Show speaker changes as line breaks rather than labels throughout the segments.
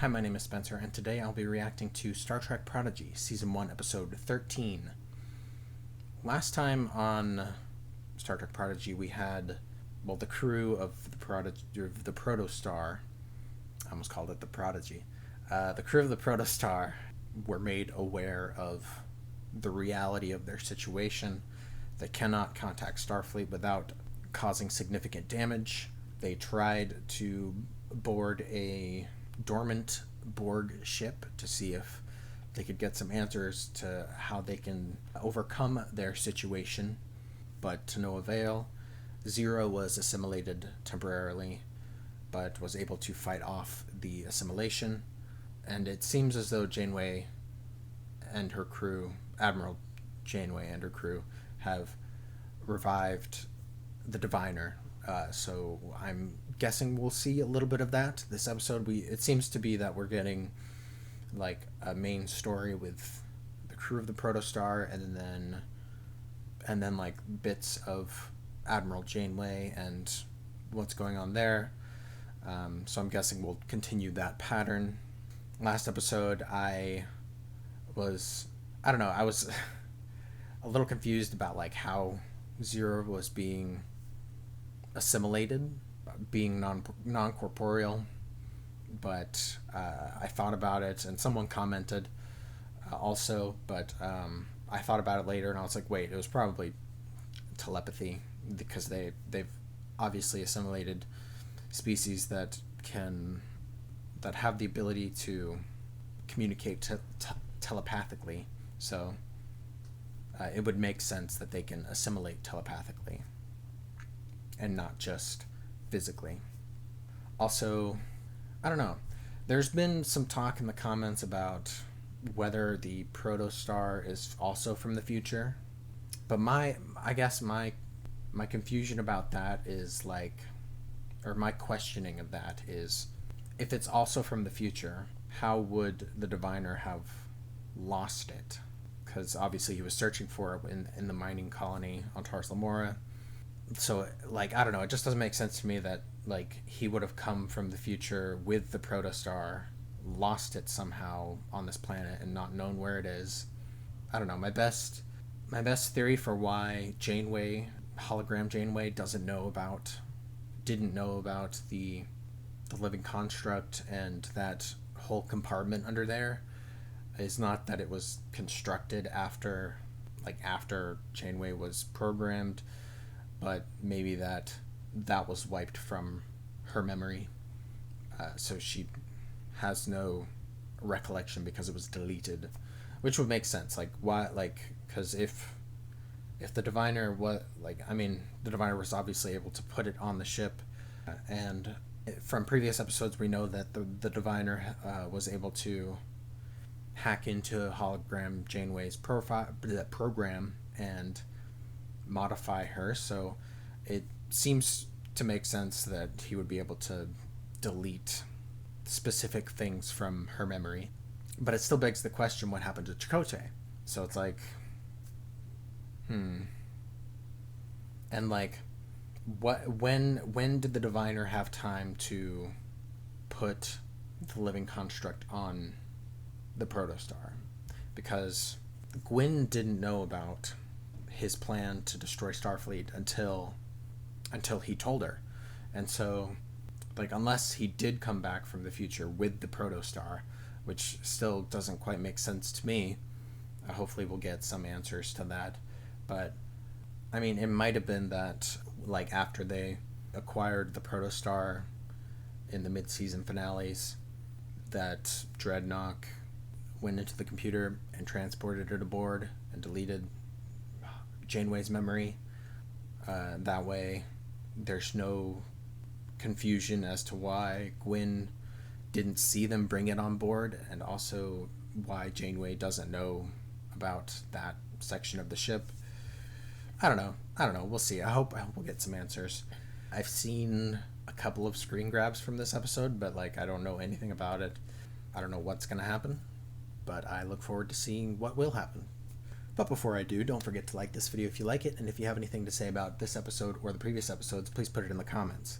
Hi, my name is Spencer, and today I'll be reacting to Star Trek Prodigy, Season 1, Episode 13. Last time on Star Trek Prodigy, we had, the crew of the Protostar. I almost called it the Prodigy. The crew of the Protostar were made aware of the reality of their situation. They cannot contact Starfleet without causing significant damage. They tried to board a dormant Borg ship to see if they could get some answers to how they can overcome their situation, but to no avail. Zero was assimilated temporarily, but was able to fight off the assimilation, and it seems as though Janeway and her crew, Admiral Janeway and her crew, have revived the Diviner. So I'm guessing we'll see a little bit of that this episode. It seems to be that we're getting like a main story with the crew of the Protostar, and then like bits of Admiral Janeway and what's going on there. So I'm guessing we'll continue that pattern. Last episode, I was a little confused about like how Zero was being assimilated, being non-corporeal, but I thought about it, and someone commented also, but I thought about it later, and I was like, wait, it was probably telepathy, because they've obviously assimilated species that have the ability to communicate telepathically, so it would make sense that they can assimilate telepathically and not just physically. Also, I don't know. There's been some talk in the comments about whether the Protostar is also from the future. But my confusion about that is my questioning of that is, if it's also from the future, how would the Diviner have lost it? Because obviously he was searching for it in the mining colony on Tars Lamora. So, I don't know, it just doesn't make sense to me that, he would have come from the future with the Protostar, lost it somehow on this planet, and not known where it is. I don't know, my best theory for why hologram Janeway didn't know about the living construct and that whole compartment under there is not that it was constructed after Janeway was programmed, but maybe that was wiped from her memory, so she has no recollection because it was deleted, which would make sense. Because if the Diviner the Diviner was obviously able to put it on the ship, and from previous episodes we know that the Diviner was able to hack into hologram Janeway's program and modify her, so it seems to make sense that he would be able to delete specific things from her memory. But it still begs the question, what happened to Chakotay? So it's and when did the Diviner have time to put the living construct on the Protostar? Because Gwyn didn't know about his plan to destroy Starfleet until he told her. And so unless he did come back from the future with the Protostar, which still doesn't quite make sense to me, hopefully we'll get some answers to that. But it might have been that after they acquired the Protostar in the mid-season finales, that Dreadnought went into the computer and transported it aboard and deleted Janeway's memory. That way there's no confusion as to why Gwyn didn't see them bring it on board, and also why Janeway doesn't know about that section of the ship. I don't know. We'll see. I hope we'll get some answers. I've seen a couple of screen grabs from this episode, but I don't know anything about it. I don't know what's going to happen, but I look forward to seeing what will happen. But before I do, don't forget to like this video if you like it, and if you have anything to say about this episode or the previous episodes, please put it in the comments.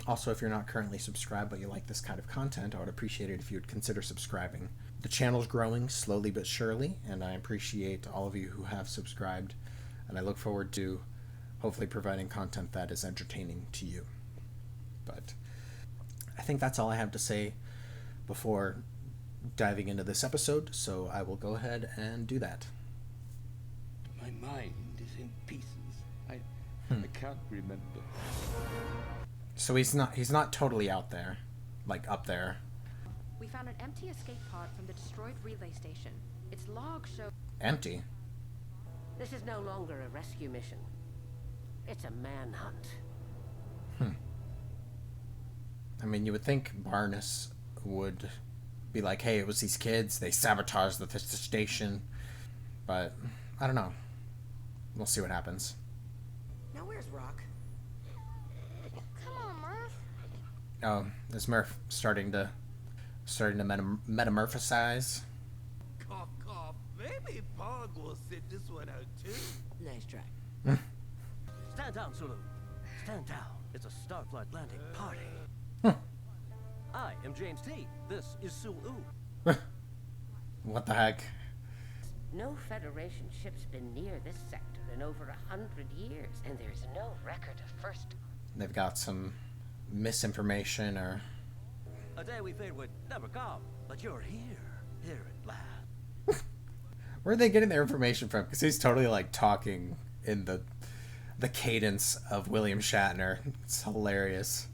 Also, if you're not currently subscribed but you like this kind of content, I would appreciate it if you would consider subscribing. The channel's growing slowly but surely, and I appreciate all of you who have subscribed, and I look forward to hopefully providing content that is entertaining to you. But I think that's all I have to say before diving into this episode, so I will go ahead and do that.
My mind is in pieces. I can't remember.
So he's not totally out there, like up there.
We found an empty escape pod from the destroyed relay station. Its log show.
Empty?
This is no longer a rescue mission. It's a manhunt.
I mean, you would think Barnes would be like, hey, it was these kids, they sabotaged the station, but I don't know. We'll see what happens.
Now where's Rock?
Come on, Murph.
Oh, is Murph starting to metamorphosize?
Cough, cough. Maybe Pog will sit this one out too.
Nice try.
Stand down, Sulu. Stand down. It's a Starflight landing party. I am James T. This is Sulu.
What the heck?
No Federation ship's been near this sector in over 100 years, and there's no record of first.
They've got some misinformation or...
A day we feared would never come, but you're here at last.
Where are they getting their information from? Because he's totally like talking in the cadence of William Shatner. It's hilarious.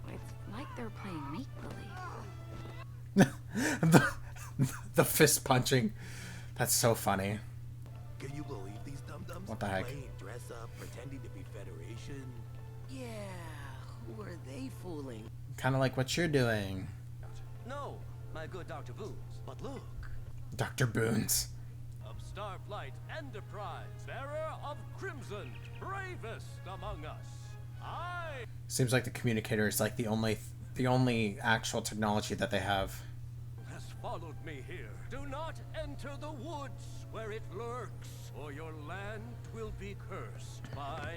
It's like they're playing make-believe.
the fist punching. That's so funny.
Can you believe these dum-dums?
What the heck?
Playing dress up, pretending to be Federation.
Yeah, who are they fooling?
Kind of like what you're doing.
No, my good Dr. Boones, but look.
Dr. Boons.
Of Starflight Enterprise, bearer of Crimson, bravest among us. I
Seems like the communicator is like the only actual technology that they have.
has followed me here. Do not enter the woods where it lurks, or your land will be cursed by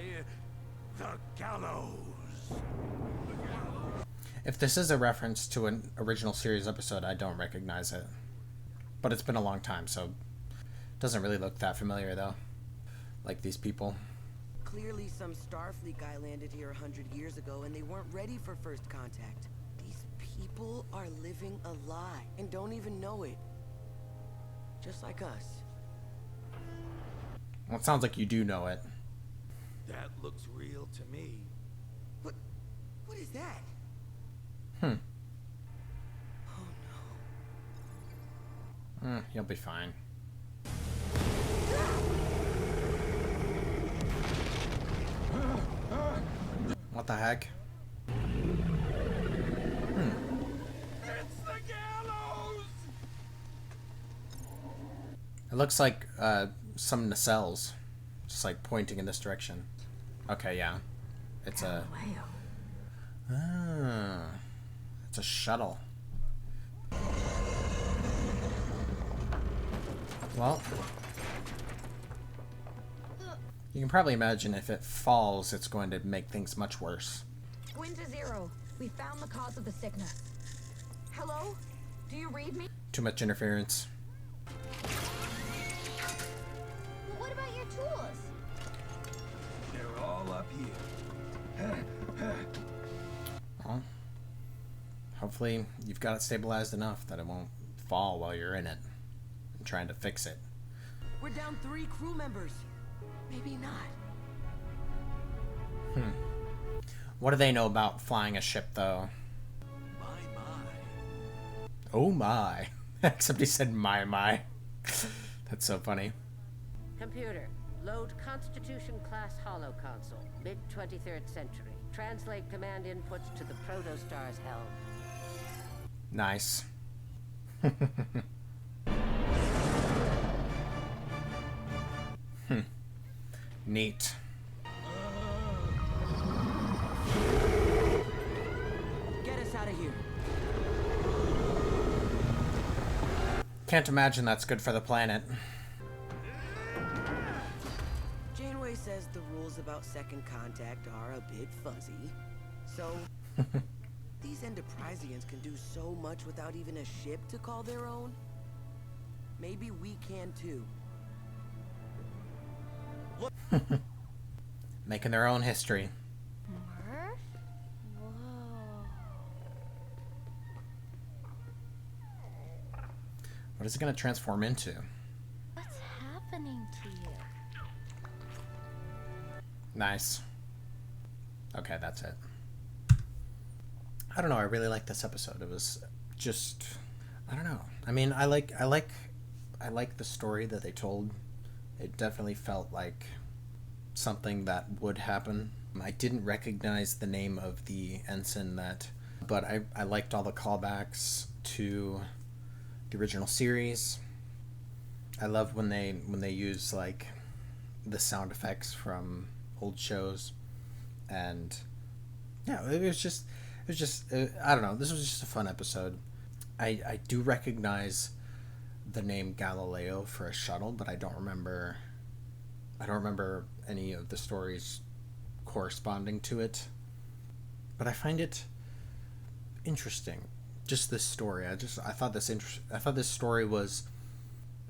the gallows.
If this is a reference to an original series episode, I don't recognize it. But it's been a long time, so it doesn't really look that familiar, though. Like these people.
Clearly some Starfleet guy landed here 100 years ago and they weren't ready for first contact. These people are living a lie and don't even know it. Just like us.
Well, it sounds like you do know it.
That looks real to me.
What is that?
Hmm.
Oh no.
You'll be fine. What the heck?
It's the gallows!
It looks like some nacelles, just like pointing in this direction. Okay, yeah. It's a... it's a shuttle. Well, you can probably imagine if it falls, it's going to make things much worse.
Winter Zero, we found the cause of the sickness. Hello? Do you read me?
Too much interference.
What about your tools?
They're all up here.
Well, hopefully you've got it stabilized enough that it won't fall while you're in it. I'm trying to fix it.
We're down 3 crew members. Maybe not.
What do they know about flying a ship, though?
My.
Oh my. Except he said my. That's so funny.
Computer, load Constitution-class holo console, mid-23rd century. Translate command inputs to the Protostar's helm.
Nice. Neat.
Get us out of here.
Can't imagine that's good for the planet.
Janeway says the rules about second contact are a bit fuzzy. So, These Enterprisians can do so much without even a ship to call their own. Maybe we can too.
Making their own history.
Murph? Whoa.
What is it going to transform into?
What's happening to you?
Nice. Okay, that's it. I don't know, I really like this episode. It was just, I don't know. I mean, I like the story that they told. It definitely felt like something that would happen. I didn't recognize the name of the ensign but I liked all the callbacks to the original series. I love when they use like the sound effects from old shows, and yeah, it was just I don't know. This was just a fun episode. I do recognize the name Galileo for a shuttle, but I don't remember any of the stories corresponding to it. But I find it interesting. Just this story. I thought this story was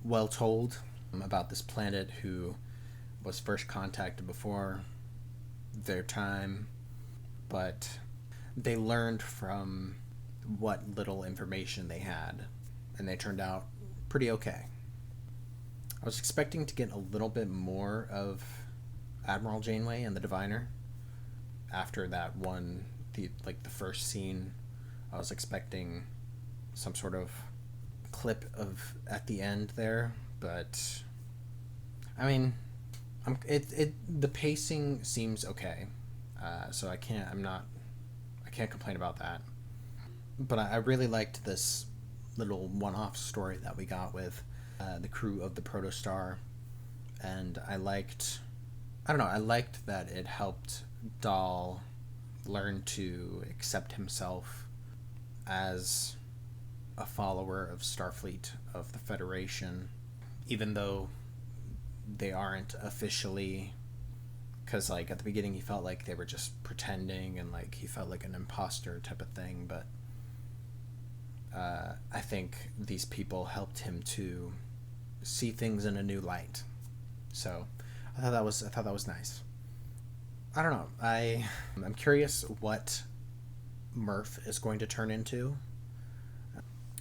well told about this planet who was first contacted before their time, but they learned from what little information they had, and they turned out pretty okay. I was expecting to get a little bit more of Admiral Janeway and the Diviner after that one, the first scene. I was expecting some sort of clip of at the end there, but I mean, the pacing seems okay, so I can't complain about that. But I really liked this little one-off story that we got with the crew of the Protostar, and I liked that it helped Dahl learn to accept himself as a follower of Starfleet, of the Federation, even though they aren't officially, because like at the beginning he felt like they were just pretending, and like he felt like an imposter type of thing, but I think these people helped him to see things in a new light. So I thought that was nice. I don't know. I'm curious what Murph is going to turn into.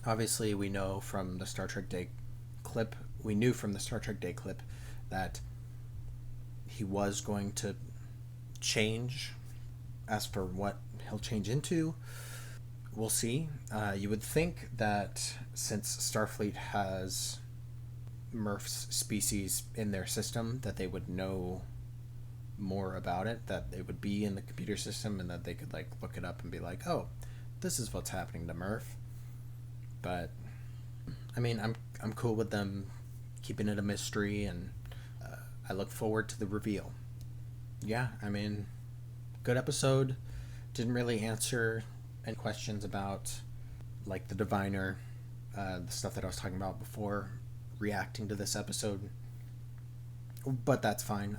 Obviously, we knew from the Star Trek Day clip that he was going to change. As for what he'll change into, we'll see. You would think that since Starfleet has Murph's species in their system, that they would know more about it, that it would be in the computer system, and that they could like look it up and be like, oh, this is what's happening to Murph. But I mean, I'm cool with them keeping it a mystery, and I look forward to the reveal. Yeah, I mean, good episode. Didn't really answer any questions about like the Diviner, the stuff that I was talking about before reacting to this episode, but that's fine.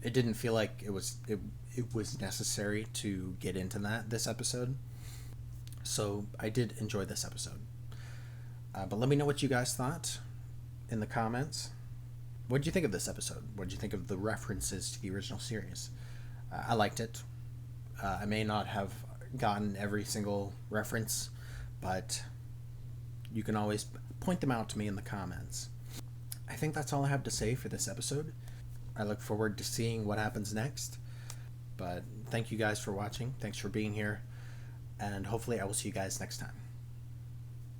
It didn't feel like it was necessary to get into this episode, so I did enjoy this episode. But let me know what you guys thought in the comments. What did you think of this episode? What did you think of the references to the original series? I liked it. I may not have gotten every single reference, but you can always point them out to me in the comments. I think that's all I have to say for this episode. I look forward to seeing what happens next. But thank you guys for watching. Thanks for being here. And hopefully I will see you guys next time.